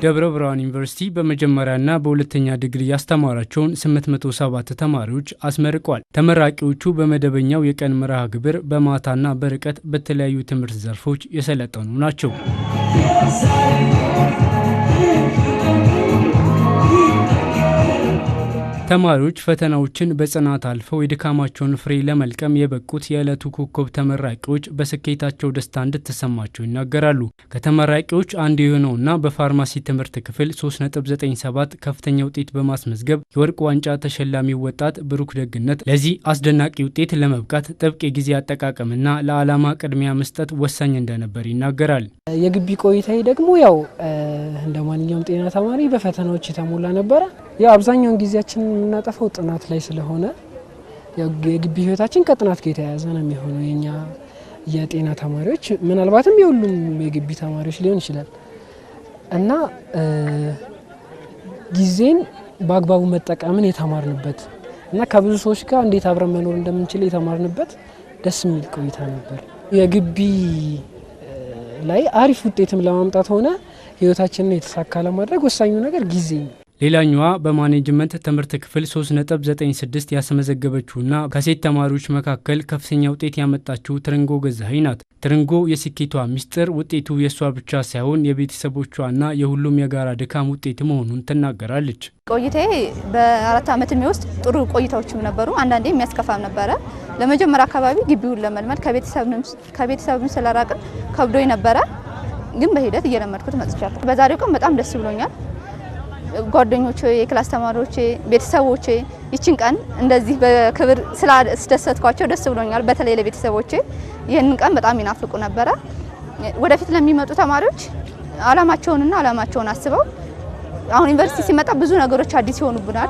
ደብረ ብርሃን ዩኒቨርሲቲ በመጀመሪያና በሁለተኛ ዲግሪ ያስተማራቸውን 807 ተማሪዎች አስመርቋል። ተመራቂዎቹ በመደበኛው የቀን መርሃ ግብር በማታና በርቀት በተለያዩ ትምህርት ዘርፎች የሰለጠኑ ናቸው። ተማሪዎች ፈተናዎችን በጽናት አልፈው የድካማቸውን ፍሬ ለመልቀም የበቁት የዕለቱ ኮከብ ተመራቂዎች በስኬታቸው ደስታ እንድትሰማቸው ይናገራሉ። ከተመራቂዎች አንዱ የሆነውና በፋርማሲ ትምህርት ክፍል 3.97 ከፍተኛ ውጤት በማስመዝገብ የወርቅ ዋንጫ ተሸላሚው ወጣት ብሩክ ደግነት ለዚህ አስደናቂ ውጤት ለመብቃት ጥብቅ የጊዜ አጠቃቀምና ለዓላማ ቅድሚያ መስጠት ወሳኝ እንደነበር ይናገራል። የግቢ ቆይታዬ ደግሞ እንደ ማንኛውም ጤና ተማሪ በፈተናዎች የተሞላ ነበረ። አብዛኛውን ጊዜያችን የምናጠፋው ጥናት ላይ ስለሆነ የግቢ ህይወታችን ከጥናት ጋር የተያያዘ ነው የሚሆነው። የኛ የጤና ተማሪዎች ምናልባትም የሁሉም የግቢ ተማሪዎች ሊሆን ይችላል እና ጊዜን በአግባቡ መጠቀምን የተማርንበት እና ከብዙ ሰዎች ጋር እንዴት አብረን መኖር እንደምንችል የተማርንበት ደስ የሚል ቆይታ ነበር። የግቢ ላይ አሪፍ ውጤትም ለማምጣት ሆነ ህይወታችንን የተሳካ ለማድረግ ወሳኙ ነገር ጊዜ ነው። ሌላኛዋ በማኔጅመንት ትምህርት ክፍል 3.96 ያስመዘገበችውና ከሴት ተማሪዎች መካከል ከፍተኛ ውጤት ያመጣችው ትርንጎ ገዛኸኝ ናት። ትርንጎ የስኬቷ ሚስጥር ውጤቱ የእሷ ብቻ ሳይሆን የቤተሰቦቿና የሁሉም የጋራ ድካም ውጤት መሆኑን ትናገራለች። ቆይታዬ በ4 ዓመት ውስጥ ጥሩ ቆይታዎችም ነበሩ፣ አንዳንዴ የሚያስከፋም ነበረ። ለመጀመሪያ አካባቢ ግቢውን ለመልመድ ከቤተሰብም ስለራቅን ከብዶኝ ነበረ፣ ግን በሂደት እየለመድኩት መጥቻለሁ። በዛሬው ቀን በጣም ደስ ብሎኛል። ጓደኞቼ፣ የክላስ ተማሪዎቼ፣ ቤተሰቦቼ ይችን ቀን እንደዚህ በክብር ስላስደሰትኳቸው ደስ ብሎኛል። በተለይ ለቤተሰቦቼ ይህንን ቀን በጣም ይናፍቁ ነበረ። ወደፊት ለሚመጡ ተማሪዎች ዓላማቸውን አስበው አሁን ዩኒቨርሲቲ ሲመጣ ብዙ ነገሮች አዲስ ይሆኑብናል።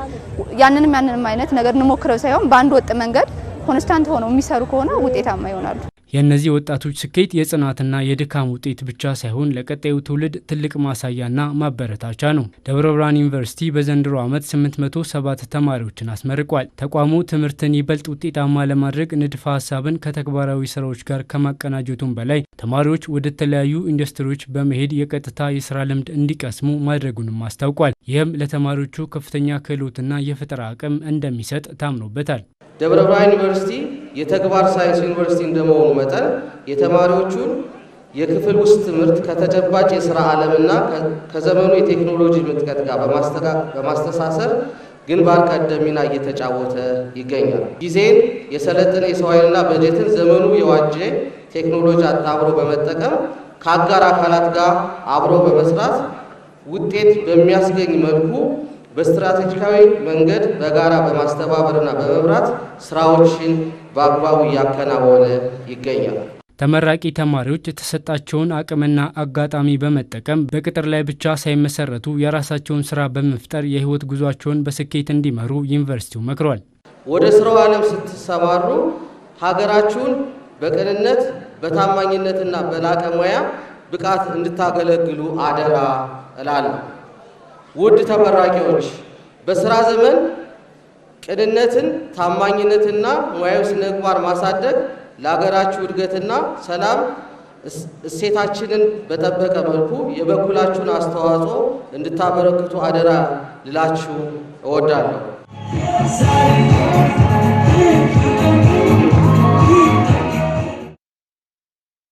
ያንንም አይነት ነገር እንሞክረው ሳይሆን በአንድ ወጥ መንገድ ኮንስታንት ሆነው የሚሰሩ ከሆነ ውጤታማ ይሆናሉ። የእነዚህ ወጣቶች ስኬት የጽናትና የድካም ውጤት ብቻ ሳይሆን ለቀጣዩ ትውልድ ትልቅ ማሳያና ማበረታቻ ነው። ደብረ ብርሃን ዩኒቨርሲቲ በዘንድሮ ዓመት 807 ተማሪዎችን አስመርቋል። ተቋሙ ትምህርትን ይበልጥ ውጤታማ ለማድረግ ንድፈ ሀሳብን ከተግባራዊ ስራዎች ጋር ከማቀናጀቱም በላይ ተማሪዎች ወደ ተለያዩ ኢንዱስትሪዎች በመሄድ የቀጥታ የስራ ልምድ እንዲቀስሙ ማድረጉንም አስታውቋል። ይህም ለተማሪዎቹ ከፍተኛ ክህሎትና የፈጠራ አቅም እንደሚሰጥ ታምኖበታል። ደብረ ብርሃን ዩኒቨርሲቲ የተግባር ሳይንስ ዩኒቨርሲቲ እንደመሆኑ መጠን የተማሪዎቹን የክፍል ውስጥ ትምህርት ከተጨባጭ የሥራ ዓለምና ከዘመኑ የቴክኖሎጂ ምጥቀት ጋር በማስተሳሰር ግንባር ቀደም ሚና እየተጫወተ ይገኛል። ጊዜን፣ የሰለጠነ የሰው ኃይልና በጀትን ዘመኑ የዋጀ ቴክኖሎጂ አጣምሮ በመጠቀም ከአጋር አካላት ጋር አብሮ በመስራት ውጤት በሚያስገኝ መልኩ በስትራቴጂካዊ መንገድ በጋራ በማስተባበርና በመምራት ስራዎችን በአግባቡ እያከናወነ ይገኛል። ተመራቂ ተማሪዎች የተሰጣቸውን አቅምና አጋጣሚ በመጠቀም በቅጥር ላይ ብቻ ሳይመሰረቱ የራሳቸውን ስራ በመፍጠር የህይወት ጉዟቸውን በስኬት እንዲመሩ ዩኒቨርሲቲው መክሯል። ወደ ስራው ዓለም ስትሰማሩ ሀገራችሁን በቅንነት በታማኝነትና በላቀ ሙያ ብቃት እንድታገለግሉ አደራ እላለሁ። ውድ ተመራቂዎች በስራ ዘመን ቅንነትን፣ ታማኝነትና ሙያዊ ስነ-ምግባር ማሳደግ ለሀገራችሁ እድገትና ሰላም እሴታችንን በጠበቀ መልኩ የበኩላችሁን አስተዋጽኦ እንድታበረክቱ አደራ ልላችሁ እወዳለሁ።